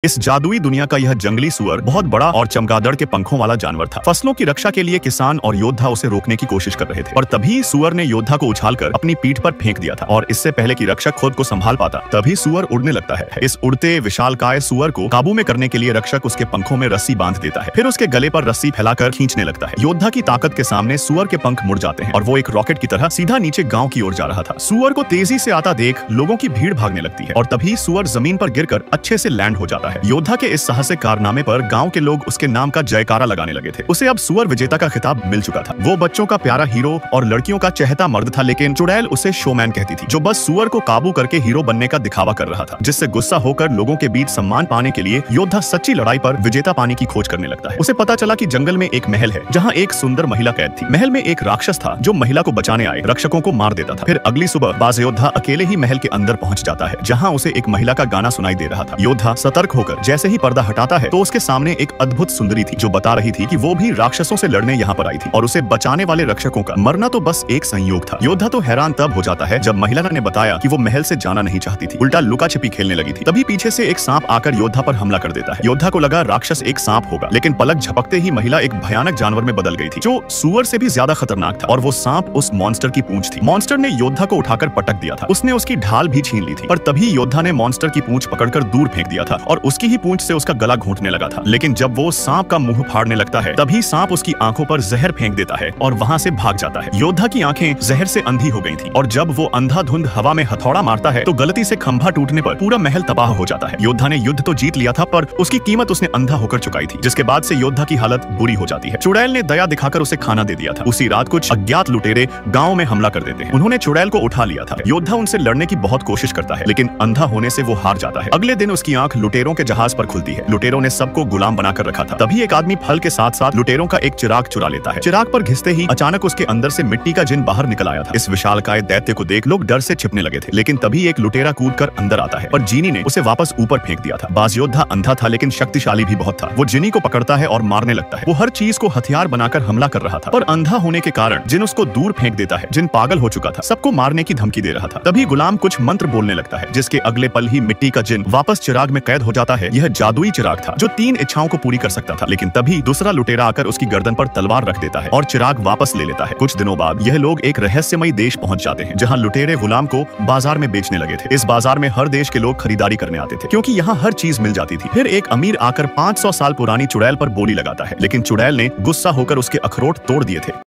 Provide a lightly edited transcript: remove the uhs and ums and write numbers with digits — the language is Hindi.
इस जादुई दुनिया का यह जंगली सुअर बहुत बड़ा और चमगादड़ के पंखों वाला जानवर था। फसलों की रक्षा के लिए किसान और योद्धा उसे रोकने की कोशिश कर रहे थे और तभी सुअर ने योद्धा को उछालकर अपनी पीठ पर फेंक दिया था और इससे पहले कि रक्षक खुद को संभाल पाता तभी सुअर उड़ने लगता है। इस उड़ते विशालकाय सुअर को काबू में करने के लिए रक्षक उसके पंखों में रस्सी बांध देता है, फिर उसके गले पर रस्सी फैलाकर खींचने लगता है। योद्धा की ताकत के सामने सुअर के पंख मुड़ जाते हैं और वो एक रॉकेट की तरह सीधा नीचे गाँव की ओर जा रहा था। सुअर को तेजी से आता देख लोगों की भीड़ भागने लगती है और तभी सुअर जमीन पर गिरकर अच्छे से लैंड हो जाता है। योद्धा के इस साहसिक कारनामे पर गांव के लोग उसके नाम का जयकारा लगाने लगे थे। उसे अब सुअर विजेता का खिताब मिल चुका था। वो बच्चों का प्यारा हीरो और लड़कियों का चहेता मर्द था, लेकिन चुड़ैल उसे शोमैन कहती थी, जो बस सुअर को काबू करके हीरो बनने का दिखावा कर रहा था, जिससे गुस्सा होकर लोगों के बीच सम्मान पाने के लिए योद्धा सच्ची लड़ाई पर विजेता पाने की खोज करने लगता है। उसे पता चला कि जंगल में एक महल है जहाँ एक सुंदर महिला कैद थी। महल में एक राक्षस था जो महिला को बचाने आए रक्षकों को मार देता था। फिर अगली सुबह बाज योद्धा अकेले ही महल के अंदर पहुंच जाता है, जहाँ उसे एक महिला का गाना सुनाई दे रहा था। योद्धा सतर्क होकर जैसे ही पर्दा हटाता है तो उसके सामने एक अद्भुत सुंदरी थी, जो बता रही थी कि वो भी राक्षसों से लड़ने यहाँ पर आई थी और उसे बचाने वाले रक्षकों का मरना तो बस एक संयोग था। योद्धा तो हैरान तब हो जाता है जब महिला ने बताया कि वो महल से जाना नहीं चाहती थी, उल्टा लुका छिपी खेलने लगी थी। तभी पीछे से एक सांप आकर योद्धा पर हमला कर देता है। योद्धा को लगा राक्षस एक सांप होगा, लेकिन पलक झपकते ही महिला एक भयानक जानवर में बदल गई थी, जो सुअर से भी ज्यादा खतरनाक था, और वो सांप उस मॉन्स्टर की पूंछ थी। मॉन्स्टर ने योद्धा को उठाकर पटक दिया था। उसने उसकी ढाल भी छीन ली थी, पर तभी योद्धा ने मॉन्स्टर की पूंछ पकड़कर दूर फेंक दिया था और उसकी ही पूंछ से उसका गला घोंटने लगा था। लेकिन जब वो सांप का मुंह फाड़ने लगता है तभी सांप उसकी आंखों पर जहर फेंक देता है और वहां से भाग जाता है। योद्धा की आंखें जहर से अंधी हो गई थी और जब वो अंधाधुंध हवा में हथौड़ा मारता है तो गलती से खंभा टूटने पर पूरा महल तबाह हो जाता है। योद्धा ने युद्ध तो जीत लिया था, पर उसकी कीमत उसने अंधा होकर चुकाई थी, जिसके बाद से योद्धा की हालत बुरी हो जाती है। चुड़ैल ने दया दिखाकर उसे खाना दे दिया था। उसी रात कुछ अज्ञात लुटेरे गाँव में हमला कर देते हैं। उन्होंने चुड़ैल को उठा लिया था। योद्धा उनसे लड़ने की बहुत कोशिश करता है, लेकिन अंधा होने से वो हार जाता है। अगले दिन उसकी आंख लुटेरों के जहाज पर खुलती है। लुटेरों ने सबको गुलाम बनाकर रखा था। तभी एक आदमी फल के साथ साथ लुटेरों का एक चिराग चुरा लेता है। चिराग पर घिसते ही अचानक उसके अंदर से मिट्टी का जिन बाहर निकल आया था। इस विशालकाय दैत्य को देख लोग डर से छिपने लगे थे, लेकिन तभी एक लुटेरा कूदकर अंदर आता है, पर जीनी ने उसे वापस ऊपर फेंक दिया था। बाज योद्धा अंधा था, लेकिन शक्तिशाली भी बहुत था। वो जिनी को पकड़ता है और मारने लगता है। वो हर चीज को हथियार बनाकर हमला कर रहा था, पर अंधा होने के कारण जिन उसको दूर फेंक देता है। जिन पागल हो चुका था, सबको मारने की धमकी दे रहा था। तभी गुलाम कुछ मंत्र बोलने लगता है, जिसके अगले पल ही मिट्टी का जिन वापस चिराग में कैद हो जाता है। यह जादुई चिराग था जो 3 इच्छाओं को पूरी कर सकता था, लेकिन तभी दूसरा लुटेरा आकर उसकी गर्दन पर तलवार रख देता है और चिराग वापस ले लेता है। कुछ दिनों बाद यह लोग एक रहस्यमयी देश पहुंच जाते हैं, जहां लुटेरे गुलाम को बाजार में बेचने लगे थे। इस बाजार में हर देश के लोग खरीदारी करने आते थे, क्योंकि यहाँ हर चीज मिल जाती थी। फिर एक अमीर आकर 500 साल पुरानी चुड़ैल पर बोली लगाता है, लेकिन चुड़ैल ने गुस्सा होकर उसके अखरोट तोड़ दिए थे।